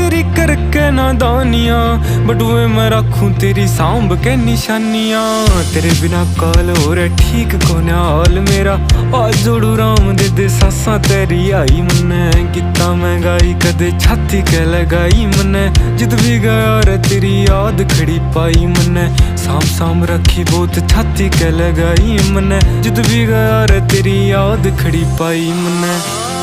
तेरी करके नादानियां, बटुए मैं रखूं तेरी सांभ के निशानियां। तेरे बिना काल हो रे ठीक कोने हाल मेरा, आज जोड़ू राम दे सासा तेरी आई मन्ने। किता मैं गाई कदे छाती के लगाई मन्ने, जित भी गया रे तेरी याद खड़ी पाई मन्ने। साम साम रखी बहुत छाती के लगाई मन्ने, जित भी गया रे तेरी याद खड़ी पाई मन्ने।